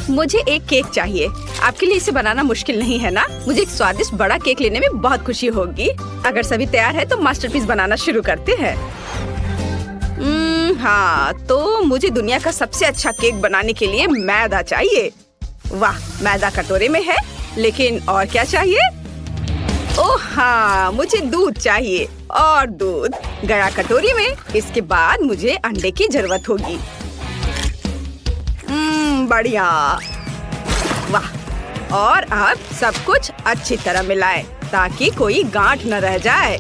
मुझे एक केक चाहिए। आपके लिए इसे बनाना मुश्किल नहीं है ना? मुझे एक स्वादिष्ट बड़ा केक लेने में बहुत खुशी होगी। अगर सभी तैयार है तो मास्टरपीस बनाना शुरू करते हैं। हाँ, तो मुझे दुनिया का सबसे अच्छा केक बनाने के लिए मैदा चाहिए। वाह, मैदा कटोरे में है, लेकिन और क्या चाहिए? ओह हाँ, मुझे दूध चाहिए और दूध गया कटोरी में। इसके बाद मुझे अंडे की जरूरत होगी। बढ़िया। वाह, और अब सब कुछ अच्छी तरह मिलाएं ताकि कोई गांठ न रह जाए।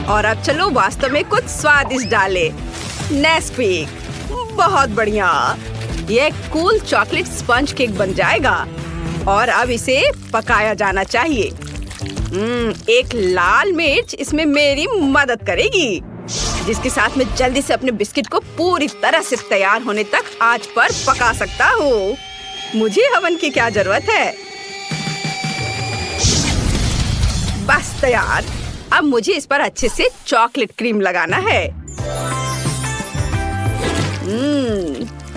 और अब चलो वास्तव में कुछ स्वादिष्ट डालें। नेस्क्विक, बहुत बढ़िया। ये कूल चॉकलेट स्पंज केक बन जाएगा और अब इसे पकाया जाना चाहिए। एक लाल मिर्च इसमें मेरी मदद करेगी, जिसके साथ मैं जल्दी से अपने बिस्किट को पूरी तरह से तैयार होने तक आंच पर पका सकता हूँ। मुझे हवन की क्या जरूरत है? बस तैयार। अब मुझे इस पर अच्छे से चॉकलेट क्रीम लगाना है।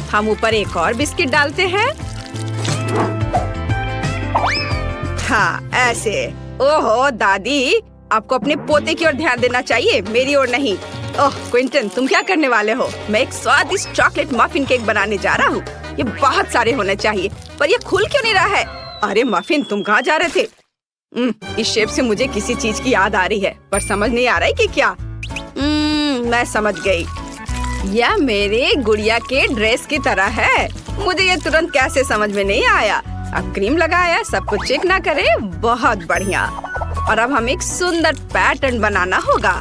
हम ऊपर एक और बिस्किट डालते हैं। हाँ, ऐसे। ओहो दादी, आपको अपने पोते की ओर ध्यान देना चाहिए, मेरी ओर नहीं। ओह क्विंटन, तुम क्या करने वाले हो? मैं एक स्वादिष्ट चॉकलेट मफिन केक बनाने जा रहा हूँ। ये बहुत सारे होने चाहिए, पर ये खुल क्यों नहीं रहा है? अरे मफिन, तुम कहाँ जा रहे थे? इस शेप से मुझे किसी चीज की याद आ रही है, पर समझ नहीं आ रहा है कि क्या। मैं समझ गई। यह मेरे गुड़िया के ड्रेस की तरह है। मुझे ये तुरंत कैसे समझ में नहीं आया। अब क्रीम लगाया, सब कुछ चेक ना करे। बहुत बढ़िया। और अब हमें एक सुंदर पैटर्न बनाना होगा।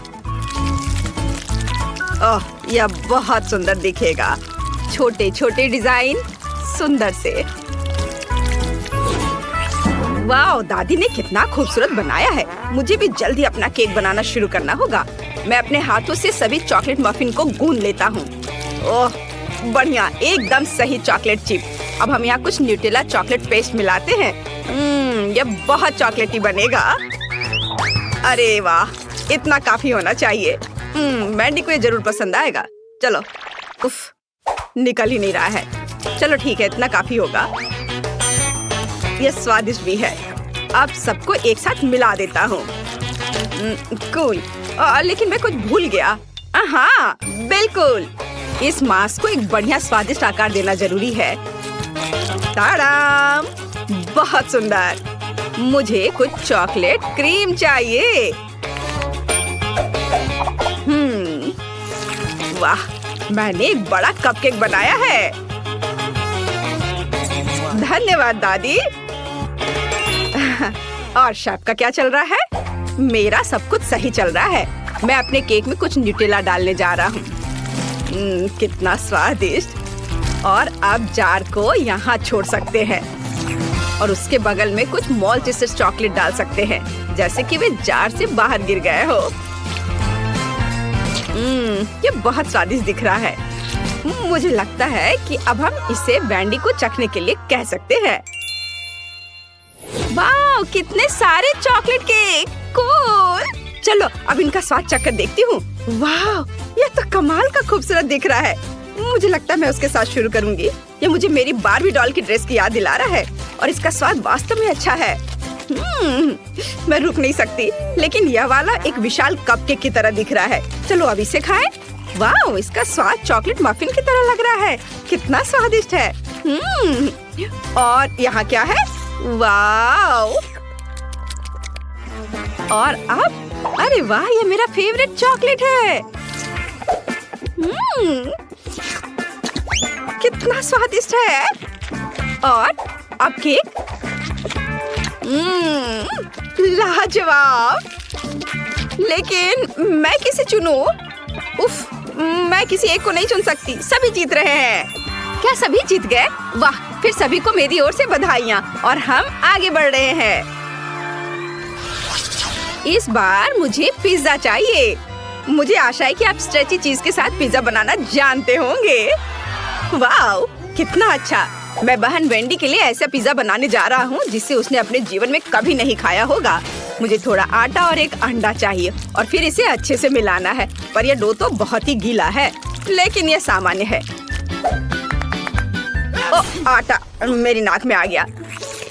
ओह, यह बहुत सुंदर दिखेगा। छोटे छोटे डिजाइन, सुंदर से। वाह, दादी ने कितना खूबसूरत बनाया है। मुझे भी जल्दी अपना केक बनाना शुरू करना होगा। मैं अपने हाथों से सभी चॉकलेट मफिन को गूंद लेता हूँ। ओह बढ़िया, एकदम सही चॉकलेट चिप। अब हम यहाँ कुछ न्यूटेला चॉकलेट पेस्ट मिलाते हैं। यह बहुत चॉकलेटी बनेगा। अरे वाह, इतना काफी होना चाहिए। मैंडी को ये जरूर पसंद आएगा। चलो, उफ, निकल ही नहीं रहा है। चलो ठीक है, इतना काफी होगा। यह स्वादिष्ट भी है। अब सबको एक साथ मिला देता हूँ। कूल। लेकिन मैं कुछ भूल गया। हाँ बिल्कुल, इस मास्क को एक बढ़िया स्वादिष्ट आकार देना जरूरी है। ताड़ाम, बहुत सुंदर। मुझे कुछ चॉकलेट क्रीम चाहिए। वाह, मैंने एक बड़ा कपकेक बनाया है। धन्यवाद दादी। और शेफ का क्या चल रहा है? मेरा सब कुछ सही चल रहा है। मैं अपने केक में कुछ न्यूटेला डालने जा रहा हूँ। कितना स्वादिष्ट। और अब जार को यहाँ छोड़ सकते हैं और उसके बगल में कुछ मॉल्टेसेस चॉकलेट डाल सकते हैं, जैसे कि वे जार से बाहर गिर गए हो। ये बहुत स्वादिष्ट दिख रहा है। मुझे लगता है कि अब हम इसे बैंडी को चखने के लिए कह सकते हैं। वाह, कितने सारे चॉकलेट केक। कूल। चलो अब इनका स्वाद चखकर देखती हूँ। वाह, ये तो कमाल का खूबसूरत दिख रहा है। मुझे लगता है मैं उसके साथ शुरू करूंगी। ये मुझे मेरी बारबी डॉल की ड्रेस की याद दिला रहा है और इसका स्वाद वास्तव में अच्छा है। मैं रुक नहीं सकती। लेकिन यह वाला एक विशाल कपकेक की तरह दिख रहा है। चलो अब इसे खाएं। वाह, इसका स्वाद चॉकलेट मफिन की तरह लग रहा है। कितना स्वादिष्ट है। और यहाँ क्या है? वाह। और अब, अरे वाह, ये मेरा फेवरेट चॉकलेट है। कितना स्वादिष्ट है। और अब केक। लाजवाब। लेकिन मैं किसे चुनूं? उफ, मैं किसी एक को नहीं चुन सकती। सभी जीत रहे हैं। क्या सभी जीत गए? वाह, फिर सभी को मेरी ओर से बधाइयाँ और हम आगे बढ़ रहे हैं। इस बार मुझे पिज्जा चाहिए। मुझे आशा है कि आप स्ट्रेची चीज के साथ पिज्जा बनाना जानते होंगे। वाह, कितना अच्छा। मैं बहन वेंडी के लिए ऐसा पिज्जा बनाने जा रहा हूँ जिसे उसने अपने जीवन में कभी नहीं खाया होगा। मुझे थोड़ा आटा और एक अंडा चाहिए और फिर इसे अच्छे से मिलाना है। पर यह डो तो बहुत ही गीला है, लेकिन यह सामान्य है। आटा मेरी नाक में आ गया।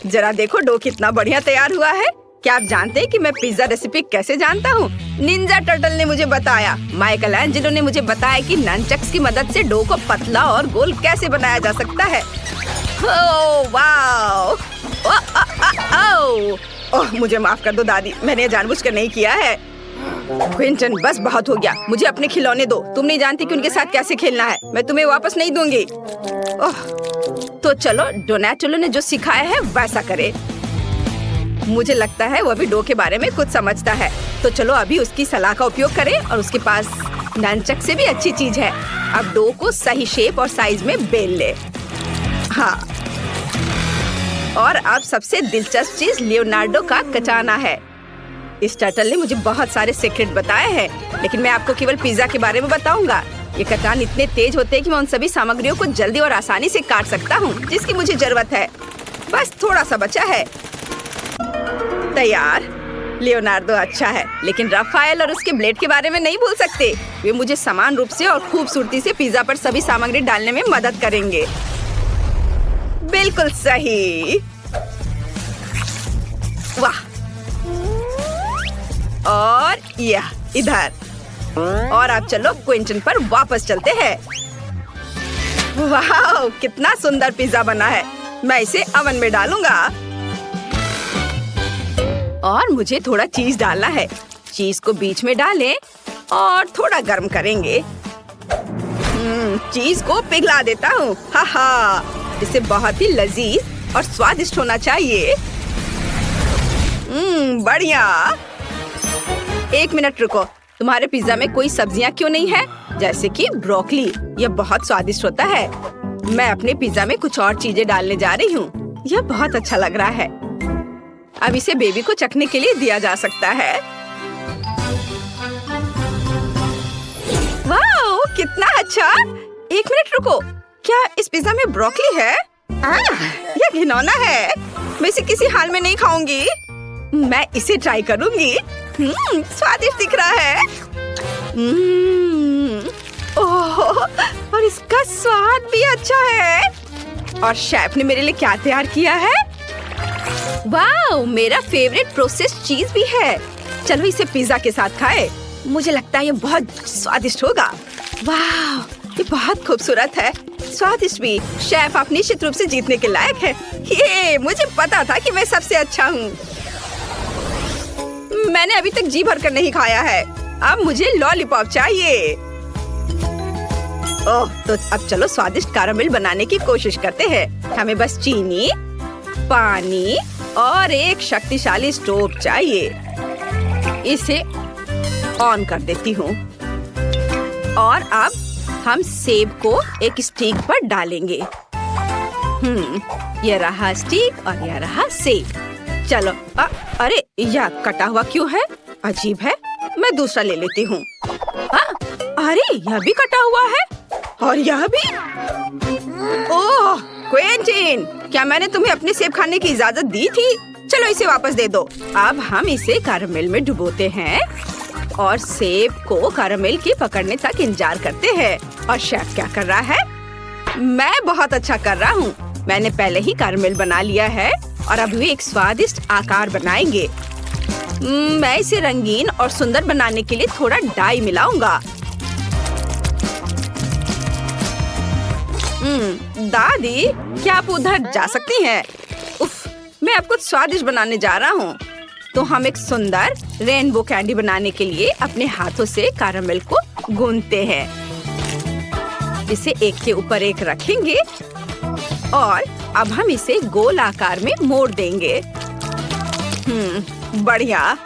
जरा देखो डो कितना बढ़िया तैयार हुआ है। क्या आप जानते हैं कि मैं पिज्जा रेसिपी कैसे जानता हूँ? निंजा टर्टल ने मुझे बताया। माइकल एंजेलो ने मुझे बताया कि ननचक्स की मदद से डो को पतला और गोल कैसे बनाया जा सकता है। Oh wow! ओह मुझे माफ कर दो दादी, मैंने जानबूझकर नहीं किया है। क्विंटन बस बहुत हो गया, मुझे अपने खिलौने दो। तुम नहीं जानती कि उनके साथ कैसे खेलना है। मैं तुम्हें वापस नहीं दूंगी। ओह तो चलो डोनाटेलो ने जो सिखाया है वैसा करे। मुझे लगता है वो भी डो के बारे में कुछ समझता है। तो चलो अभी उसकी सलाह का उपयोग करें और उसके पास ननचक से भी अच्छी चीज है। अब डो को सही शेप और साइज में बेल ले। हाँ और अब सबसे दिलचस्प चीज लियोनार्डो का कटाना है। इस टर्टल ने मुझे बहुत सारे सीक्रेट बताए हैं, लेकिन मैं आपको केवल पिज्जा के बारे में बताऊंगा। ये कटान इतने तेज होते हैं कि मैं उन सभी सामग्रियों को जल्दी और आसानी से काट सकता हूँ जिसकी मुझे जरूरत है। बस थोड़ा सा बचा है। तैयार। लियोनार्डो अच्छा है, लेकिन राफेल और उसके ब्लेड के बारे में नहीं भूल सकते। वे मुझे समान रूप से और खूबसूरती से पिज्जा पर सभी सामग्री डालने में मदद करेंगे। बिल्कुल सही। वाह! और यह इधर। और अब चलो क्विंटन पर वापस चलते हैं। वाह! कितना सुंदर पिज्जा बना है। मैं इसे ओवन में डालूंगा। और मुझे थोड़ा चीज डालना है। चीज को बीच में डालें और थोड़ा गर्म करेंगे। चीज को पिघला देता हूँ। हा इसे बहुत ही लजीज और स्वादिष्ट होना चाहिए। बढ़िया। एक मिनट रुको, तुम्हारे पिज्जा में कोई सब्जियां क्यों नहीं है? जैसे कि ब्रोकली। यह बहुत स्वादिष्ट होता है। मैं अपने पिज्जा में कुछ और चीजें डालने जा रही हूँ। यह बहुत अच्छा लग रहा है। अब इसे बेबी को चखने के लिए दिया जा सकता है। वाह! कितना अच्छा। एक मिनट रुको, क्या इस पिज्जा में ब्रोकली है? यह घिनौना है। मैं इसे किसी हाल में नहीं खाऊंगी। मैं इसे ट्राई करूंगी। स्वादिष्ट दिख रहा है। ओह, और इसका स्वाद भी अच्छा है। और शेफ ने मेरे लिए क्या तैयार किया है? वाह! मेरा फेवरेट प्रोसेस्ड चीज भी है। चलो इसे पिज्जा के साथ खाएं। मुझे लगता है ये बहुत स्वादिष्ट होगा। वाह! ये बहुत खूबसूरत है, स्वादिष्ट भी। शेफ आप निश्चित रूप से जीतने के लायक है। ये मुझे पता था कि मैं सबसे अच्छा हूँ। मैंने अभी तक जी भर कर नहीं खाया है। अब मुझे लॉलीपॉप चाहिए। ओह, तो अब चलो स्वादिष्ट कैरामेल बनाने की कोशिश करते हैं। हमें बस चीनी, पानी और एक शक्तिशाली स्टोव चाहिए। इसे ऑन कर देती हूँ। और अब हम सेब को एक स्टिक पर डालेंगे। यह रहा स्टिक और यह रहा सेब। चलो अरे यह कटा हुआ क्यों है? अजीब है। मैं दूसरा ले लेती हूँ। अरे यह भी कटा हुआ है और यह भी। ओह क्विंटन, क्या मैंने तुम्हें अपने सेब खाने की इजाजत दी थी? चलो इसे वापस दे दो। अब हम इसे कैरामेल में डुबोते हैं और सेब को कैरामेल के पकड़ने तक इंतजार करते हैं। और शेफ क्या कर रहा है? मैं बहुत अच्छा कर रहा हूँ। मैंने पहले ही कैरामेल बना लिया है और अब वे एक स्वादिष्ट आकार बनाएंगे। मैं इसे रंगीन और सुंदर बनाने के लिए थोड़ा डाई मिलाऊंगा। दादी, क्या आप उधर जा सकती हैं? उफ, मैं अब कुछ स्वादिष्ट बनाने जा रहा हूँ। तो हम एक सुंदर रेनबो कैंडी बनाने के लिए अपने हाथों से कैरामेल को गूंथते हैं। इसे एक के ऊपर एक रखेंगे और अब हम इसे गोल आकार में मोड़ देंगे। बढ़िया।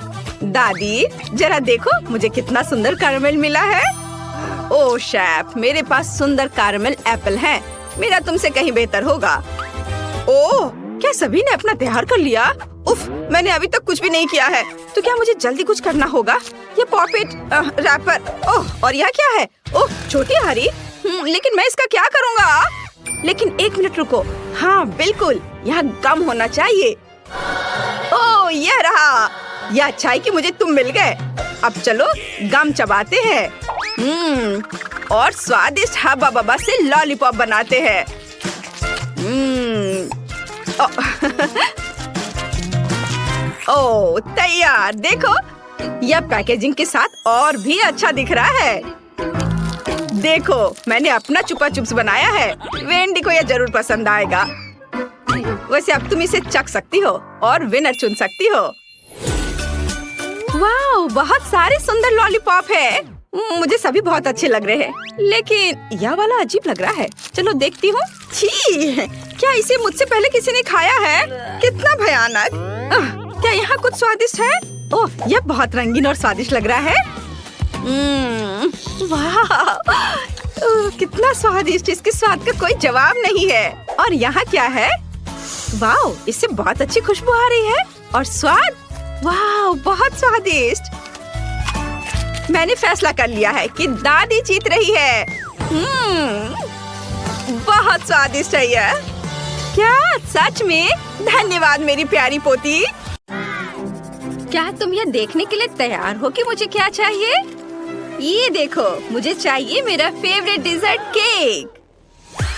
दादी जरा देखो मुझे कितना सुंदर कैरामेल मिला है। ओह शेफ, मेरे पास सुंदर कैरामेल एप्पल है। मेरा तुमसे कहीं बेहतर होगा। ओह, क्या सभी ने अपना तैयार कर लिया? उफ, मैंने अभी तक कुछ भी नहीं किया है। तो क्या मुझे जल्दी कुछ करना होगा? ये पॉकेट रैपर। ओह, और यह क्या है? ओह, छोटी हरी। लेकिन मैं इसका क्या करूँगा? लेकिन एक मिनट रुको। हाँ बिल्कुल, यह गम होना चाहिए। ओह, यह रहा। यह अच्छा है कि मुझे तुम मिल गए। अब चलो गम चबाते हैं। और स्वादिष्ट हब्बा बब्बा से लॉलीपॉप बनाते हैं। ओह तैयार। देखो, यह पैकेजिंग के साथ और भी अच्छा दिख रहा है। देखो, मैंने अपना चुपा चुप्स बनाया है। वेंडी को यह जरूर पसंद आएगा। वैसे अब तुम इसे चख सकती हो और विनर चुन सकती हो। वाह, बहुत सारे सुंदर लॉलीपॉप है। मुझे सभी बहुत अच्छे लग रहे हैं, लेकिन यह वाला अजीब लग रहा है। चलो देखती हूँ। छी, क्या इसे मुझसे पहले किसी ने खाया है? कितना भयानक। क्या यहाँ कुछ स्वादिष्ट है? ओह, यह बहुत रंगीन और स्वादिष्ट लग रहा है। वाह, कितना स्वादिष्ट। इसके स्वाद का कोई जवाब नहीं है। और यहाँ क्या है? वाह, इससे बहुत अच्छी खुशबू आ रही है। और स्वाद, वाह, बहुत स्वादिष्ट। मैंने फैसला कर लिया है कि दादी जीत रही है। बहुत स्वादिष्ट है यह। क्या सच में? धन्यवाद मेरी प्यारी पोती। क्या तुम यह देखने के लिए तैयार हो कि मुझे क्या चाहिए? ये देखो, मुझे चाहिए मेरा फेवरेट डिजर्ट केक।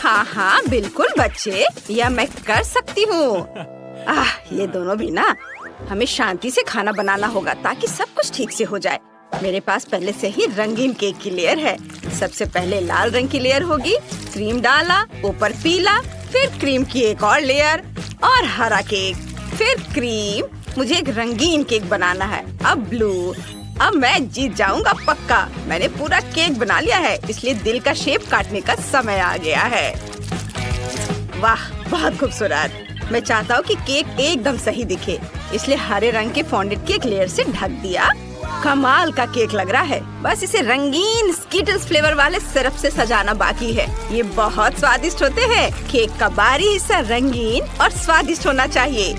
हाँ हाँ बिल्कुल बच्चे, यह मैं कर सकती हूँ। ये दोनों भी ना, हमें शांति से खाना बनाना होगा ताकि सब कुछ ठीक से हो जाए। मेरे पास पहले से ही रंगीन केक की लेयर है। सबसे पहले लाल रंग की लेयर होगी, क्रीम डाला, ऊपर पीला, फिर क्रीम की एक और लेयर और हरा केक, फिर क्रीम। मुझे एक रंगीन केक बनाना है। अब ब्लू। अब मैं जीत जाऊंगा पक्का। मैंने पूरा केक बना लिया है, इसलिए दिल का शेप काटने का समय आ गया है। वाह, बहुत खूबसूरत। मैं चाहता हूँ कि केक एकदम सही दिखे, इसलिए हरे रंग के फॉन्डेड केक लेयर से ढक दिया। कमाल का केक लग रहा है। बस इसे रंगीन स्कीटल्स फ्लेवर वाले सिरप से सजाना बाकी है। ये बहुत स्वादिष्ट होते हैं। केक का बाहरी हिस्सा रंगीन और स्वादिष्ट होना चाहिए।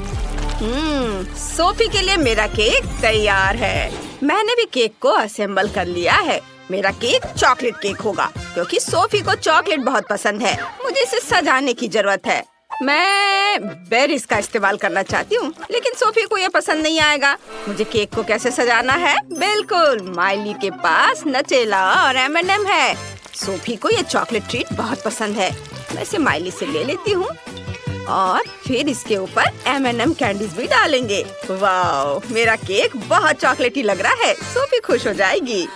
सोफी के लिए मेरा केक तैयार है। मैंने भी केक को असेंबल कर लिया है। मेरा केक चॉकलेट केक होगा क्योंकि सोफी को चॉकलेट बहुत पसंद है। मुझे इसे सजाने की जरूरत है। मैं बेरीज का इस्तेमाल करना चाहती हूँ, लेकिन सोफी को यह पसंद नहीं आएगा। मुझे केक को कैसे सजाना है? बिल्कुल, माइली के पास नटेला और M&M है। सोफी को यह चॉकलेट ट्रीट बहुत पसंद है। मैं इसे माइली से ले लेती हूँ और फिर इसके ऊपर M&M कैंडीज भी डालेंगे। वाह, मेरा केक बहुत चॉकलेटी लग रहा है। सोफी खुश हो जाएगी।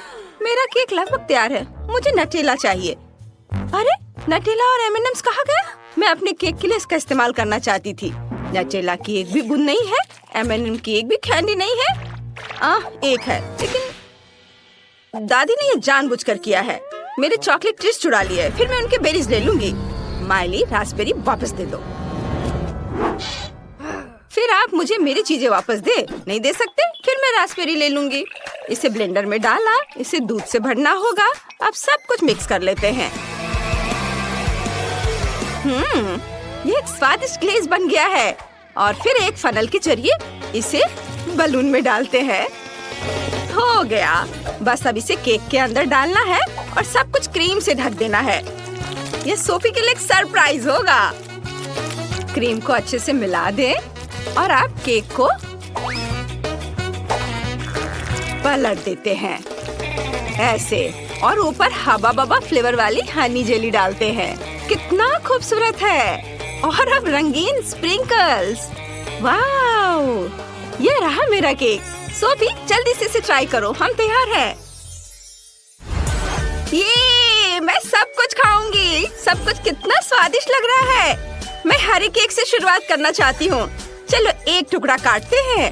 मेरा केक लगभग तैयार है। मुझे नटेला चाहिए। अरे, नटेला और M&M's कहाँ गए? मैं अपने केक के लिए इसका इस्तेमाल करना चाहती थी। नटेला की एक भी बूंद नहीं है, M&M की एक भी कैंडी नहीं है। एक है, लेकिन दादी ने ये जानबूझकर किया है। मेरे चॉकलेट ट्रीट्स चुरा लिए। फिर मैं उनके बेरीज ले लूंगी। माइली, रास्पबेरी वापस दे दो। फिर आप मुझे मेरी चीजें वापस नहीं दे सकते? फिर मैं रास्पबेरी ले लूंगी। इसे ब्लेंडर में डाला, इसे दूध से भरना होगा। अब सब कुछ मिक्स कर लेते हैं। ये एक स्वादिष्ट ग्लेज बन गया है। और फिर एक फनल के जरिए इसे बलून में डालते हैं। हो गया। बस अब इसे केक के अंदर डालना है और सब कुछ क्रीम से ढक देना है। ये सोफी के लिए एक सरप्राइज होगा। क्रीम को अच्छे से मिला दें और आप केक को पलट देते हैं ऐसे, और ऊपर हबा बबा फ्लेवर वाली हनी जेली डालते हैं। कितना खूबसूरत है। और अब रंगीन स्प्रिंकल्स। वाओ, ये रहा मेरा केक। सोफी, जल्दी से इसे ट्राई करो। हम तैयार हैं। ये मैं सब कुछ खाऊंगी। सब कुछ कितना स्वादिष्ट लग रहा है। मैं हरे केक से शुरुआत करना चाहती हूँ। चलो एक टुकड़ा काटते हैं।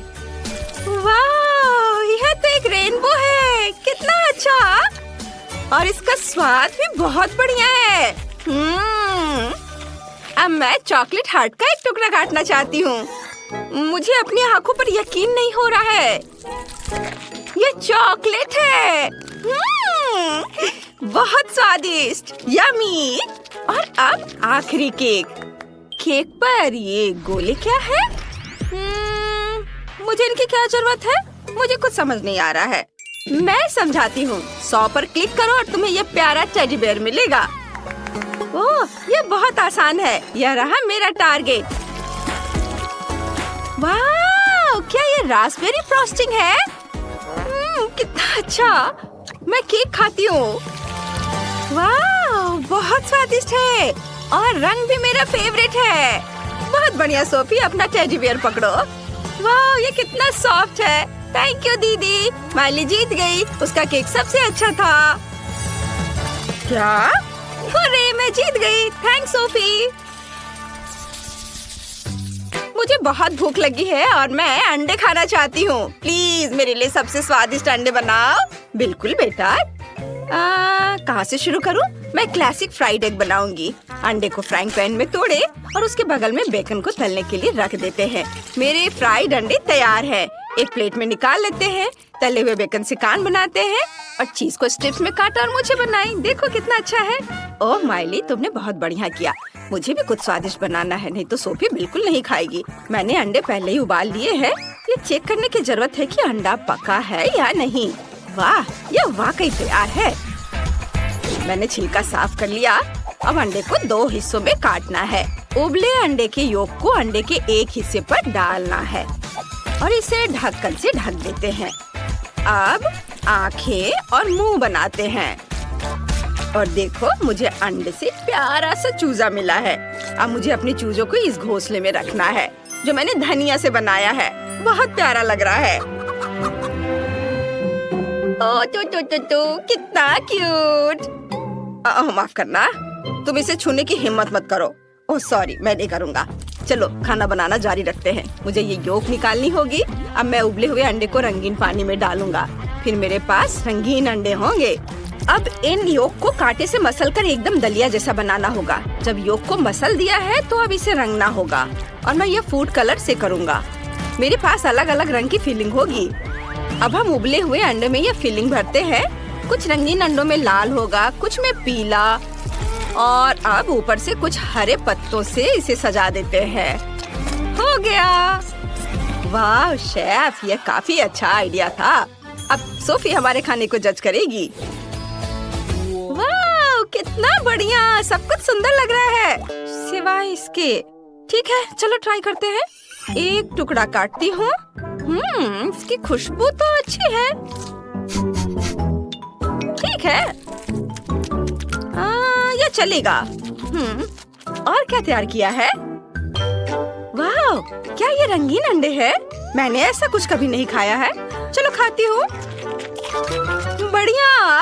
वाह, यह तो एक रेनबो है। कितना अच्छा। और इसका स्वाद भी बहुत बढ़िया है। अब मैं चॉकलेट हार्ट का एक टुकड़ा काटना चाहती हूँ। मुझे अपनी आंखों पर यकीन नहीं हो रहा है। ये चॉकलेट है। बहुत स्वादिष्ट, यमी। और अब आखिरी केक। केक पर ये गोले क्या है? मुझे इनकी क्या जरूरत है? मुझे कुछ समझ नहीं आ रहा है। मैं समझाती हूँ। 100 पर क्लिक करो और तुम्हें ये प्यारा टेडी बेयर मिलेगा। ओह, ये बहुत आसान है। यह रहा मेरा टारगेट। वाह, क्या ये रास्पबेरी फ्रॉस्टिंग है? कितना अच्छा। मैं केक खाती हूँ। वाह, बहुत स्वादिष्ट है। और रंग भी मेरा फेवरेट है। बहुत बढ़िया सोफी, अपना टेडी बियर पकड़ो। वाह, ये कितना सॉफ्ट है। थैंक यू दीदी, माइली जीत गई। उसका केक सबसे अच्छा था। क्या? अरे मैं जीत गई। Thanks Sophie. मुझे बहुत भूख लगी है और मैं अंडे खाना चाहती हूँ। प्लीज मेरे लिए सबसे स्वादिष्ट अंडे बनाओ। बिल्कुल बेटा। कहाँ से शुरू करूँ? मैं क्लासिक फ्राइड एग बनाऊंगी। अंडे को फ्राइंग पैन में तोड़े और उसके बगल में बेकन को तलने के लिए रख देते हैं। मेरे फ्राइड अंडे तैयार हैं। एक प्लेट में निकाल लेते हैं। तले हुए बेकन से कान बनाते हैं और चीज को स्ट्रिप्स में काटा और मुझे बनाई। देखो कितना अच्छा है। ओह माइली, तुमने बहुत बढ़िया किया। मुझे भी कुछ स्वादिष्ट बनाना है, नहीं तो सोफी बिल्कुल नहीं खाएगी। मैंने अंडे पहले ही उबाल लिए हैं। ये चेक करने की जरूरत है कि अंडा पका है या नहीं। वाह, यह वाकई तैयार है। मैंने छिलका साफ कर लिया। अब अंडे को 2 हिस्सों में काटना है। उबले अंडे के योक को अंडे के एक हिस्से पर डालना है और इसे ढक्कन से ढक देते हैं। अब आंखें और मुंह बनाते हैं। और देखो, मुझे अंडे से प्यारा सा चूजा मिला है। अब मुझे अपने चूजों को इस घोंसले में रखना है जो मैंने धनिया से बनाया है। बहुत प्यारा लग रहा है। ओ तो कितना क्यूट। माफ करना, तुम इसे छूने की हिम्मत मत करो। ओह सॉरी, मैं नहीं करूँगा। चलो खाना बनाना जारी रखते हैं। मुझे ये योक निकालनी होगी। अब मैं उबले हुए अंडे को रंगीन पानी में डालूंगा। फिर मेरे पास रंगीन अंडे होंगे। अब इन योक को कांटे से मसलकर एकदम दलिया जैसा बनाना होगा। जब योक को मसल दिया है तो अब इसे रंगना होगा और मैं ये फूड कलर से करूँगा। मेरे पास अलग अलग रंग की फिलिंग होगी। अब हम उबले हुए अंडे में ये फिलिंग भरते हैं। कुछ रंगीन अंडों में लाल होगा, कुछ में पीला, और अब ऊपर से कुछ हरे पत्तों से इसे सजा देते हैं। हो गया। वाह शेफ, ये काफी अच्छा आइडिया था। अब सोफी हमारे खाने को जज करेगी। वाह कितना बढ़िया, सब कुछ सुंदर लग रहा है सिवाय इसके। ठीक है, चलो ट्राई करते हैं। एक टुकड़ा काटती हूँ। इसकी खुशबू तो अच्छी है। ठीक है, ये चलेगा। और क्या तैयार किया है? वाह, क्या ये रंगीन अंडे हैं? मैंने ऐसा कुछ कभी नहीं खाया है। चलो खाती हूँ। बढ़िया।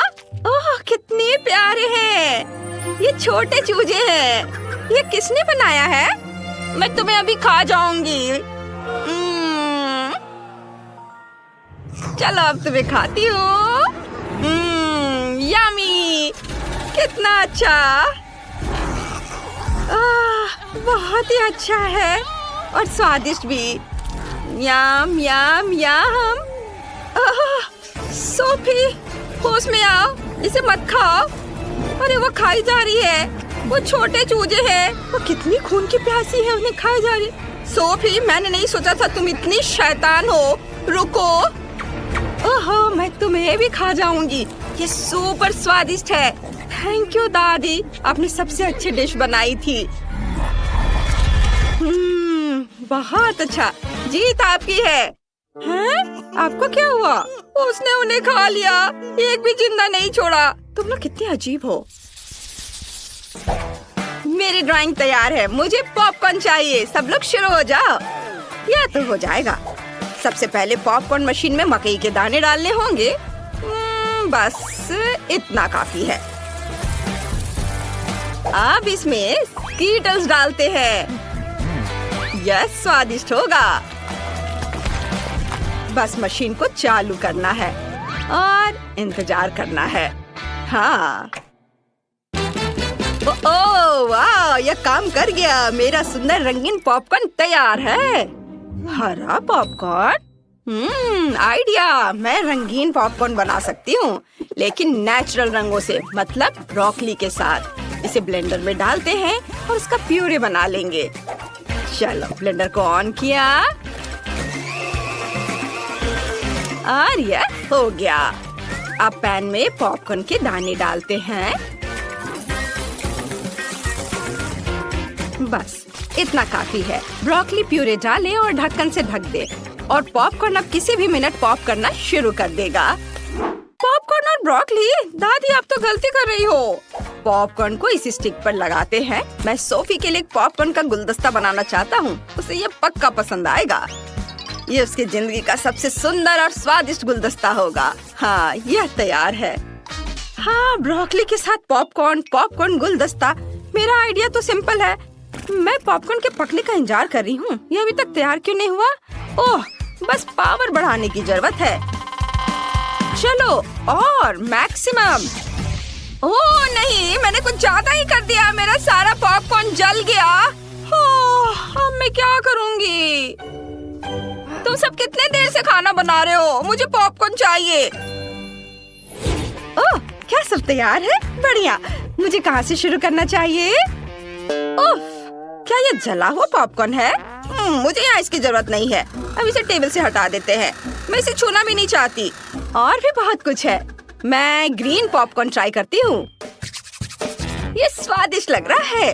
ओह कितने प्यारे हैं। ये छोटे चूजे हैं। ये किसने बनाया है? मैं तुम्हें अभी खा जाऊंगी। चलो अब तुम्हें खाती हूँ। यम्मी, कितना अच्छा। बहुत ही अच्छा है और स्वादिष्ट भी। यम यम यम। सोफी, होश में आओ, इसे मत खाओ। अरे वो खाई जा रही है। वो छोटे चूजे हैं। वो कितनी खून की प्यासी है, उन्हें खाई जा रही। सोफी, मैंने नहीं सोचा था तुम इतनी शैतान हो। रुको। ओहो, मैं तुम्हें भी खा जाऊंगी। ये सुपर स्वादिष्ट है। थैंक यू दादी, आपने सबसे अच्छी डिश बनाई थी। बहुत अच्छा, जीत आपकी है। हैं? आपको क्या हुआ? उसने उन्हें खा लिया, एक भी जिंदा नहीं छोड़ा। तुम लोग कितने अजीब हो। मेरी ड्राइंग तैयार है। मुझे पॉपकॉर्न चाहिए। सब लोग शुरू हो जाओ। यह तो हो जाएगा। सबसे पहले पॉपकॉर्न मशीन में मकई के दाने डालने होंगे। बस इतना काफी है। अब इसमें स्कीटल्स डालते हैं। यह स्वादिष्ट होगा। बस मशीन को चालू करना है और इंतजार करना है। हाँ। ओह वाह, यह काम कर गया। मेरा सुंदर रंगीन पॉपकॉर्न तैयार है। हरा पॉपकॉर्न? आइडिया। मैं रंगीन पॉपकॉर्न बना सकती हूँ, लेकिन नेचुरल रंगों से, मतलब ब्रोकली के साथ। इसे ब्लेंडर में डालते हैं और उसका प्यूरे बना लेंगे। चलो ब्लेंडर को ऑन किया और यह हो गया। अब पैन में पॉपकॉर्न के दाने डालते हैं। बस इतना काफी है। ब्रोकली प्यूरे डालें और ढक्कन से ढक दे और पॉपकॉर्न अब किसी भी मिनट पॉप करना शुरू कर देगा। पॉपकॉर्न और ब्रोकली? दादी आप तो गलती कर रही हो। पॉपकॉर्न को इस स्टिक पर लगाते हैं। मैं सोफी के लिए एक पॉपकॉर्न का गुलदस्ता बनाना चाहता हूँ। उसे ये पक्का पसंद आएगा। ये उसकी जिंदगी का सबसे सुंदर और स्वादिष्ट गुलदस्ता होगा। हाँ, यह तैयार है। हाँ, ब्रोकली के साथ पॉपकॉर्न गुलदस्ता। मेरा आइडिया तो सिंपल है। मैं पॉपकॉर्न के पकने का इंतजार कर रही हूँ। ये अभी तक तैयार क्यों नहीं हुआ? ओह, बस पावर बढ़ाने की जरूरत है। चलो, और मैक्सिमम। ओह नहीं, मैंने कुछ ज्यादा ही कर दिया। मेरा सारा पॉपकॉर्न जल गया। अब मैं क्या करूँगी? तुम सब कितने देर से खाना बना रहे हो? मुझे पॉपकॉर्न चाहिए। ओह, क्या सब तैयार है? बढ़िया। मुझे कहाँ से शुरू करना चाहिए? ओह, क्या ये जला हुआ पॉपकॉर्न है? मुझे यहाँ इसकी जरूरत नहीं है। अब इसे टेबल से हटा देते हैं। मैं इसे छूना भी नहीं चाहती। और भी बहुत कुछ है। मैं ग्रीन पॉपकॉर्न ट्राई करती हूँ। ये स्वादिष्ट लग रहा है।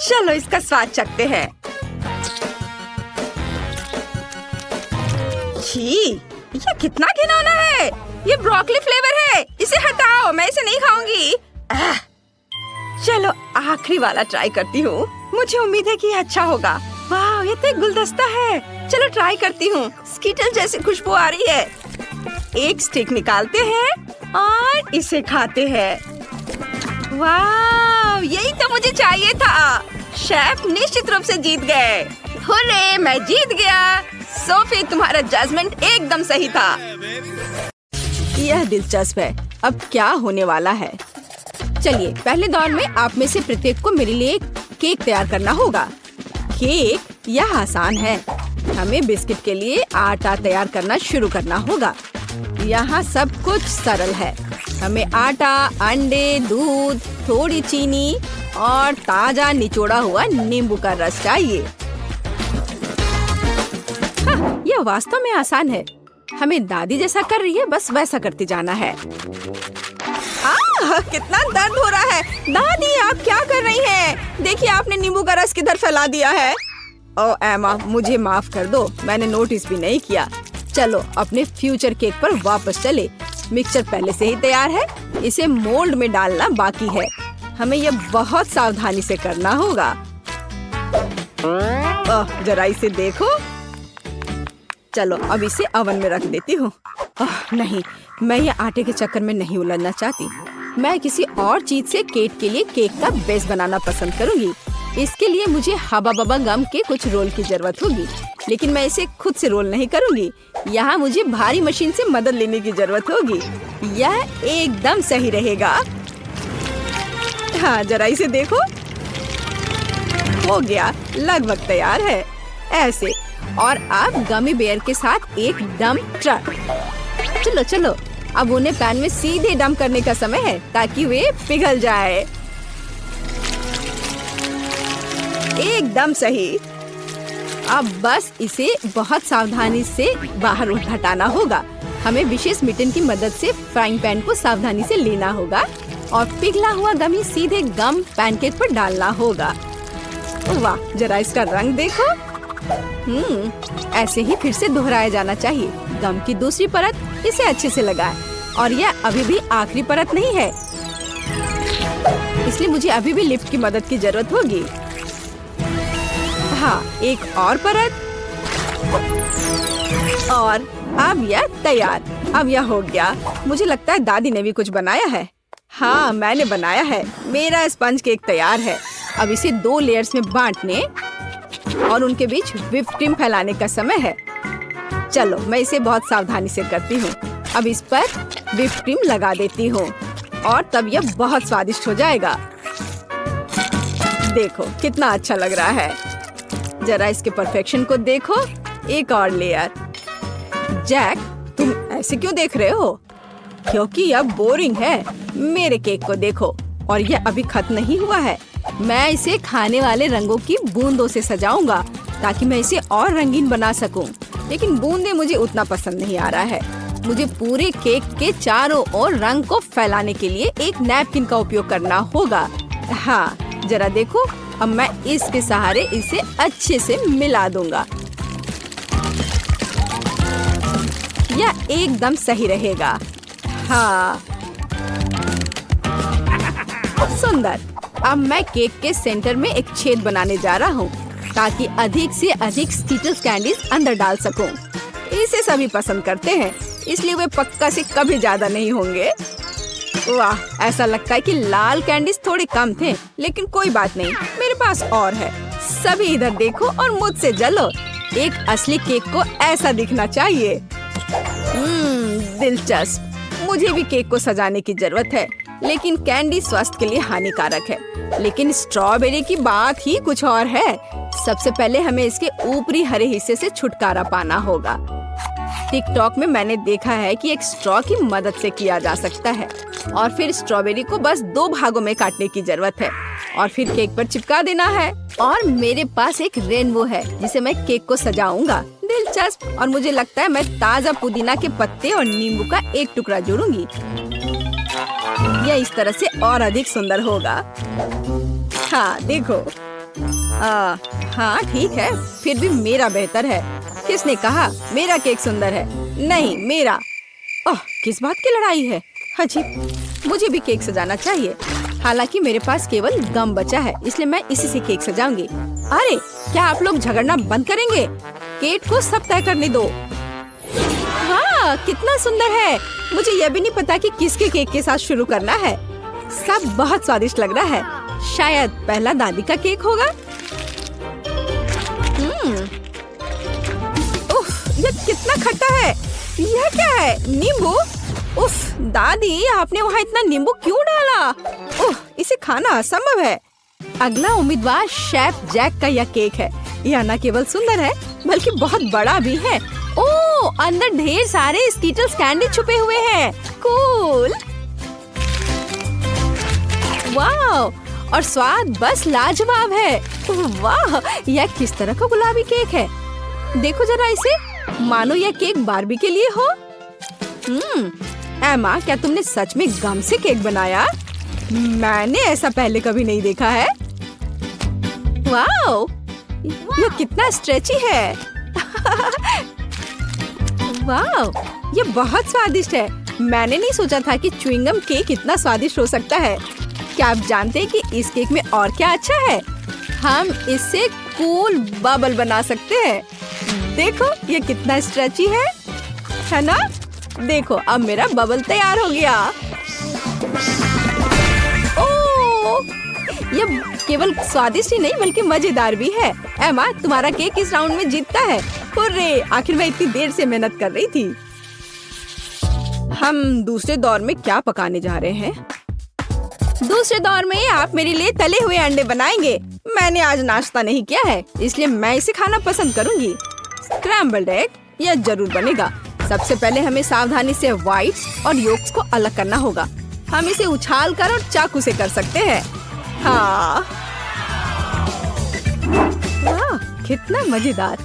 चलो इसका स्वाद चखते हैं। छी, ये कितना घिनौना है। ये ब्रोकली फ्लेवर है। इसे हटाओ, मैं इसे नहीं खाऊंगी। चलो आखिरी वाला ट्राई करती हूँ। मुझे उम्मीद है कि ये अच्छा होगा। वाह, ये तो एक गुलदस्ता है। चलो ट्राई करती हूँ। स्कीटल जैसी खुशबू आ रही है। एक स्टिक निकालते हैं और इसे खाते हैं। वाह, यही तो मुझे चाहिए था। शेफ निश्चित रूप से जीत गए। हुर्रे, मैं जीत गया। सोफी, तुम्हारा जजमेंट एकदम सही था। यह दिलचस्प है। अब क्या होने वाला है? चलिए, पहले दौर में आप में से प्रत्येक को मेरे लिए केक तैयार करना होगा। केक यह आसान है। हमें बिस्किट के लिए आटा तैयार करना शुरू करना होगा। यहाँ सब कुछ सरल है। हमें आटा, अंडे, दूध, थोड़ी चीनी और ताजा निचोड़ा हुआ नींबू का रस चाहिए। हाँ, यह वास्तव में आसान है। हमें दादी जैसा कर रही है, बस वैसा करते जाना है। कितना दर्द हो रहा है। दादी, आप क्या कर रही हैं? देखिए, आपने नींबू का रस किधर फैला दिया है। ओह एमा, मुझे माफ कर दो। मैंने नोटिस भी नहीं किया। चलो अपने फ्यूचर केक पर वापस चले। मिक्सचर पहले से ही तैयार है। इसे मोल्ड में डालना बाकी है। हमें यह बहुत सावधानी से करना होगा। जरा इसे देखो। चलो अब इसे ओवन में रख देती हूँ। नहीं, मैं ये आटे के चक्कर में नहीं उलझना चाहती। मैं किसी और चीज से केक के लिए केक का बेस बनाना पसंद करूंगी। इसके लिए मुझे हबा बबा गम के कुछ रोल की जरूरत होगी, लेकिन मैं इसे खुद से रोल नहीं करूंगी। यहाँ मुझे भारी मशीन से मदद लेने की जरूरत होगी। यह एकदम सही रहेगा। हाँ, जरा इसे देखो। हो गया, लगभग तैयार है। ऐसे। और अब गमी बेयर के साथ एक डंप ट्रक। चलो चलो, अब उन्हें पैन में सीधे डंप करने का समय है ताकि वे पिघल जाए। एकदम सही। अब बस इसे बहुत सावधानी से बाहर हटाना होगा। हमें विशेष मिटन की मदद से फ्राइंग पैन को सावधानी से लेना होगा और पिघला हुआ गमी सीधे गम पैनकेक पर डालना होगा। वाह, जरा इसका रंग देखो। ऐसे ही फिर से दोहराया जाना चाहिए। गम की दूसरी परत इसे अच्छे से लगाएं। और यह अभी भी आखिरी परत नहीं है, इसलिए मुझे अभी भी लिफ्ट की मदद की जरूरत होगी। हाँ, एक और परत। और अब यह तैयार। अब यह हो गया। मुझे लगता है दादी ने भी कुछ बनाया है। हाँ, मैंने बनाया है। मेरा स्पंज केक तैयार है। अब इसे 2 लेयर्स में बांटने और उनके बीच व्हिप क्रीम फैलाने का समय है। चलो मैं इसे बहुत सावधानी से करती हूँ। अब इस पर व्हिप क्रीम लगा देती हूँ और तब यह बहुत स्वादिष्ट हो जाएगा। देखो कितना अच्छा लग रहा है। जरा इसके परफेक्शन को देखो। एक और लेयर। जैक, तुम ऐसे क्यों देख रहे हो? क्योंकि यह बोरिंग है। मेरे केक को देखो। और यह अभी खत्म नहीं हुआ है। मैं इसे खाने वाले रंगों की बूंदों से सजाऊंगा ताकि मैं इसे और रंगीन बना सकूं। लेकिन बूंदे मुझे उतना पसंद नहीं आ रहा है। मुझे पूरे केक के चारों ओर रंग को फैलाने के लिए एक नैपकिन का उपयोग करना होगा। हाँ, जरा देखो। अब मैं इसके सहारे इसे अच्छे से मिला दूंगा। यह एकदम सही रहेगा। हाँ, सुंदर। अब मैं केक के सेंटर में एक छेद बनाने जा रहा हूँ ताकि अधिक से अधिक स्कीटल्स कैंडीज अंदर डाल सकूं। इसे सभी पसंद करते हैं, इसलिए वे पक्का से कभी ज्यादा नहीं होंगे। वाह, ऐसा लगता है कि लाल कैंडीज थोड़े कम थे, लेकिन कोई बात नहीं, मेरे पास और है। सभी इधर देखो और मुझसे जलो। एक असली केक को ऐसा दिखना चाहिए। दिलचस्प। मुझे भी केक को सजाने की जरूरत है, लेकिन कैंडी स्वास्थ्य के लिए हानिकारक है। लेकिन स्ट्रॉबेरी की बात ही कुछ और है। सबसे पहले हमें इसके ऊपरी हरे हिस्से से छुटकारा पाना होगा। टिकटॉक में मैंने देखा है कि एक स्ट्रॉ की मदद से किया जा सकता है और फिर स्ट्रॉबेरी को बस 2 भागों में काटने की जरूरत है और फिर केक पर चिपका देना है। और मेरे पास एक रेनबो है जिसे मैं केक को सजाऊंगा। दिलचस्प। और मुझे लगता है मैं ताजा पुदीना के पत्ते और नींबू का एक टुकड़ा जोड़ूंगी। यह इस तरह से और अधिक सुंदर होगा। हाँ देखो। हाँ ठीक है, फिर भी मेरा बेहतर है। किसने कहा मेरा केक सुंदर है? नहीं, मेरा। ओह, किस बात की लड़ाई है? अजीब। मुझे भी केक सजाना चाहिए। हालांकि मेरे पास केवल गम बचा है, इसलिए मैं इसी से केक सजाऊंगी। अरे, क्या आप लोग झगड़ना बंद करेंगे? केक को सब तय करने दो। हाँ, कितना सुंदर है। मुझे यह भी नहीं पता कि किसके केक के साथ शुरू करना है। सब बहुत स्वादिष्ट लग रहा है। शायद पहला दादी का केक होगा। यह कितना खट्टा है। यह क्या है? नींबू? उफ, दादी आपने वहाँ इतना नींबू क्यों डाला? ओह, इसे खाना असंभव है। अगला उम्मीदवार शेफ जैक का यह केक है। यह न केवल सुंदर है बल्कि बहुत बड़ा भी है। ओह, अंदर ढेर सारे स्कीटल्स कैंडी छुपे हुए हैं। कूल। वाह, और स्वाद बस लाजवाब है। वाह, यह किस तरह का गुलाबी केक है? देखो जरा इसे, मानो यह केक बार्बी के लिए हो। एमा, क्या तुमने सच में गम से केक बनाया? मैंने ऐसा पहले कभी नहीं देखा है। वाओ, यह कितना स्ट्रेची है। वाओ, यह बहुत स्वादिष्ट है। मैंने नहीं सोचा था कि च्युइंगम केक इतना स्वादिष्ट हो सकता है। क्या आप जानते हैं कि इस केक में और क्या अच्छा है? हम इससे कूल बबल बना सकते हैं। देखो, ये कितना स्ट्रेची है ना? देखो, अब मेरा बबल तैयार हो गया। ओह, ये केवल स्वादिष्ट ही नहीं बल्कि मजेदार भी है। एमा, तुम्हारा केक इस राउंड में जीतता है। हुर्रे, आखिर मैं इतनी देर से मेहनत कर रही थी। हम दूसरे दौर में क्या पकाने जा रहे हैं? दूसरे दौर में आप मेरे लिए तले हुए अंडे बनाएंगे। मैंने आज नाश्ता नहीं किया है, इसलिए मैं इसे खाना पसंद करूंगी। स्क्रैम्बल्ड एग, यह जरूर बनेगा। सबसे पहले हमें सावधानी से व्हाइट्स और योक्स को अलग करना होगा। हम इसे उछाल कर और चाकू से कर सकते हैं। हाँ, वाह, कितना मजेदार।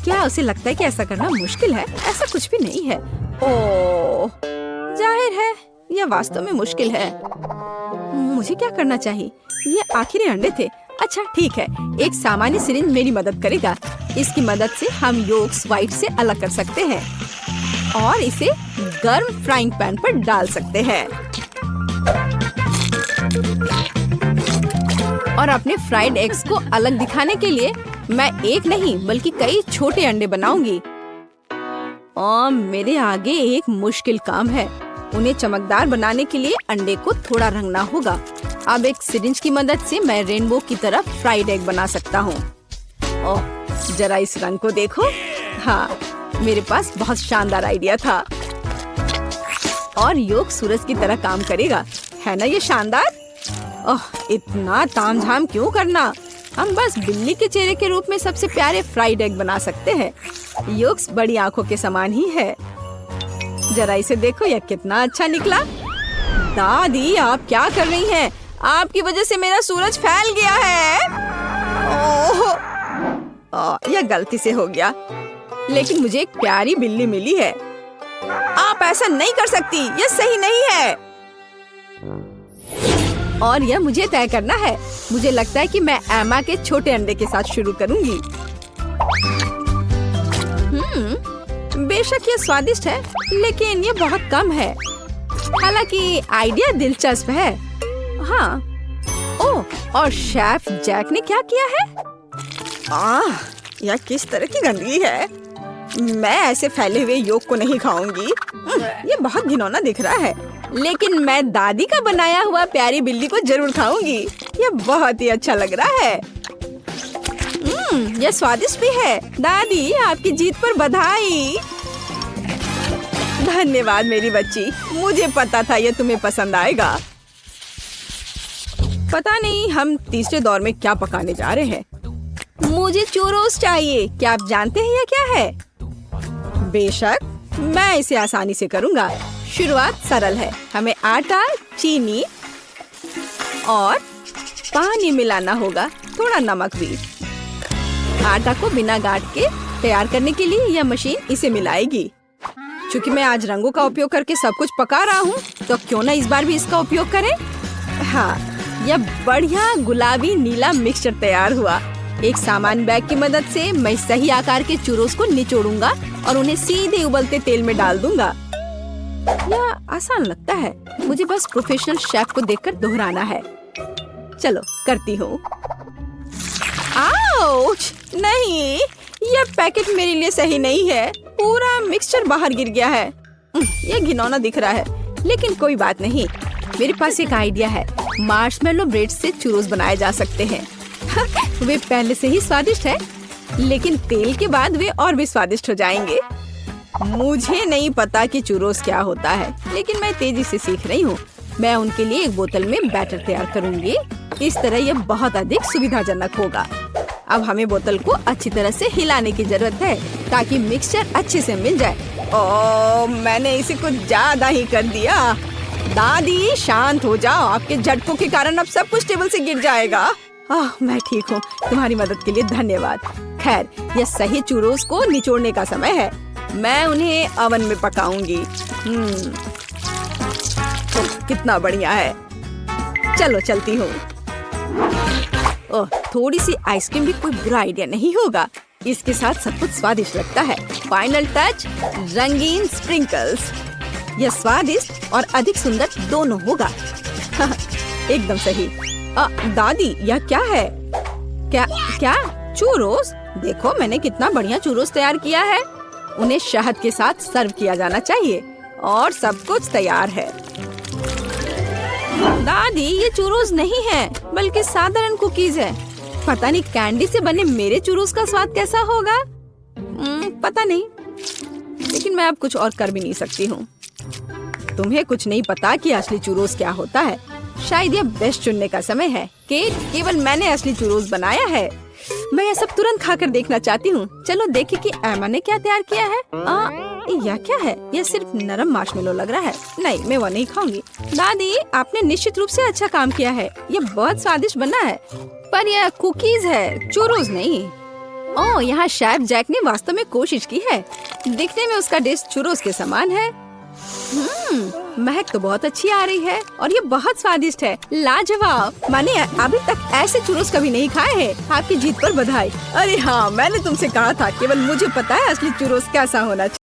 क्या उसे लगता है कि ऐसा करना मुश्किल है? ऐसा कुछ भी नहीं है। ओह, जाहिर है यह वास्तव में मुश्किल है। मुझे क्या करना चाहिए? ये आखिरी अंडे थे। अच्छा ठीक है, एक सामान्य सिरिंज मेरी मदद करेगा। इसकी मदद से हम योक्स व्हाइट से अलग कर सकते हैं और इसे गर्म फ्राइंग पैन पर डाल सकते हैं। और अपने फ्राइड एग्स को अलग दिखाने के लिए मैं एक नहीं बल्कि कई छोटे अंडे बनाऊंगी। और मेरे आगे एक मुश्किल काम है। उन्हें चमकदार बनाने के लिए अंडे को थोड़ा रंगना होगा। अब एक सिरिंज की मदद से मैं रेनबो की तरह फ्राइड एग बना सकता हूँ। ओह, जरा इस रंग को देखो। हाँ, मेरे पास बहुत शानदार आइडिया था। और योग सूरज की तरह काम करेगा, है ना ये शानदार? ओह, इतना तामझाम क्यों करना? हम बस बिल्ली के चेहरे के रूप में सबसे प्यारे फ्राइड एग बना सकते हैं। योक्स बड़ी आंखों के समान ही है। जरा इसे देखो, यह कितना अच्छा निकला। दादी, आप क्या कर रही हैं? आपकी वजह से मेरा सूरज फैल गया है। ओह, यह गलती से हो गया। लेकिन मुझे एक प्यारी बिल्ली मिली है। आप ऐसा नहीं कर सकती, यह सही नहीं है। और यह मुझे तय करना है। मुझे लगता है कि मैं एमा के छोटे अंडे के साथ शुरू करूंगी। बेशक यह स्वादिष्ट है, लेकिन यह बहुत कम है। हालांकि आइडिया दिलचस्प है। हाँ, ओह, और शेफ जैक ने क्या किया है? यह किस तरह की गंदगी है। मैं ऐसे फैले हुए योग को नहीं खाऊंगी। ये बहुत घिनौना दिख रहा है। लेकिन मैं दादी का बनाया हुआ प्यारी बिल्ली को जरूर खाऊंगी। ये बहुत ही अच्छा लग रहा है। यह स्वादिष्ट भी है। दादी, आपकी जीत पर बधाई। धन्यवाद मेरी बच्ची। मुझे पता था ये तुम्हें पसंद आएगा। पता नहीं हम तीसरे दौर में क्या पकाने जा रहे हैं। मुझे चूरोस चाहिए। क्या आप जानते हैं यह क्या है? बेशक, मैं इसे आसानी से करूंगा। शुरुआत सरल है। हमें आटा, चीनी और पानी मिलाना होगा, थोड़ा नमक भी। आटा को बिना गांठ के तैयार करने के लिए यह मशीन इसे मिलाएगी। चूंकि मैं आज रंगों का उपयोग करके सब कुछ पका रहा हूँ, तो क्यों ना इस बार भी इसका उपयोग करें। हाँ, यह बढ़िया गुलाबी नीला मिक्सचर तैयार हुआ। एक सामान बैग की मदद से मैं सही आकार के चूरोस को निचोड़ूंगा और उन्हें सीधे उबलते तेल में डाल दूंगा। यह आसान लगता है। मुझे बस प्रोफेशनल शेफ को देखकर दोहराना है। चलो करती हूँ। आउच! नहीं, यह पैकेट मेरे लिए सही नहीं है। पूरा मिक्सचर बाहर गिर गया है। यह घिनौना दिख रहा है, लेकिन कोई बात नहीं। मेरे पास एक आइडिया है। मार्शमेलो ब्रेड से चूरोस बनाए जा सकते हैं। वे पहले से ही स्वादिष्ट है, लेकिन तेल के बाद वे और भी स्वादिष्ट हो जाएंगे। मुझे नहीं पता कि चूरोस क्या होता है, लेकिन मैं तेजी से सीख रही हूँ। मैं उनके लिए एक बोतल में बैटर तैयार करूँगी। इस तरह यह बहुत अधिक सुविधाजनक होगा। अब हमें बोतल को अच्छी तरह से हिलाने की जरूरत है, ताकि मिक्सचर अच्छे से मिल जाए। ओह, मैंने इसे कुछ ज्यादा ही कर दिया। दादी, शांत हो जाओ। आपके झटकों के कारण अब सब कुछ टेबल से गिर जाएगा। मैं ठीक हूँ। तुम्हारी मदद के लिए धन्यवाद। खैर, यह सही चूरोस को निचोड़ने का समय है। मैं उन्हें ओवन में पकाऊंगी। कितना बढ़िया है। चलो चलती हूँ। ओह, थोड़ी सी आइसक्रीम भी कोई बुरा आइडिया नहीं होगा। इसके साथ सब कुछ स्वादिष्ट लगता है। फाइनल टच, रंगीन स्प्रिंकल्स। यह स्वादिष्ट और अधिक सुंदर दोनों होगा। एकदम सही। दादी, यह क्या है? क्या चूरोस? देखो, मैंने कितना बढ़िया चूरोस तैयार किया है। उन्हें शहद के साथ सर्व किया जाना चाहिए और सब कुछ तैयार है। दादी, ये चूरोस नहीं है, बल्कि साधारण कुकीज है। पता नहीं कैंडी से बने मेरे चूरोस का स्वाद कैसा होगा। पता नहीं, लेकिन मैं अब कुछ और कर भी नहीं सकती हूँ। तुम्हें कुछ नहीं पता कि असली चूरोस क्या होता है। शायद यह बेस्ट चुनने का समय है। केवल मैंने असली चूरोस बनाया है। मैं यह सब तुरंत खाकर देखना चाहती हूँ। चलो देखें कि एमा ने क्या तैयार किया है। यह क्या है? यह सिर्फ नरम मार्शमेलो लग रहा है। नहीं, मैं वो नहीं खाऊंगी। दादी, आपने निश्चित रूप से अच्छा काम किया है। यह बहुत स्वादिष्ट बना है, पर यह कुकीज है, चूरोस नहीं। ओह, यहाँ शेफ जैक ने वास्तव में कोशिश की है। दिखने में उसका डिश चूरोस के समान है। महक तो बहुत अच्छी आ रही है और ये बहुत स्वादिष्ट है। लाजवाब। मैंने अभी तक ऐसे चूरोस कभी नहीं खाए हैं। आपकी जीत पर बधाई। अरे हाँ, मैंने तुमसे कहा था, केवल मुझे पता है असली चूरोस कैसा होना चाहिए।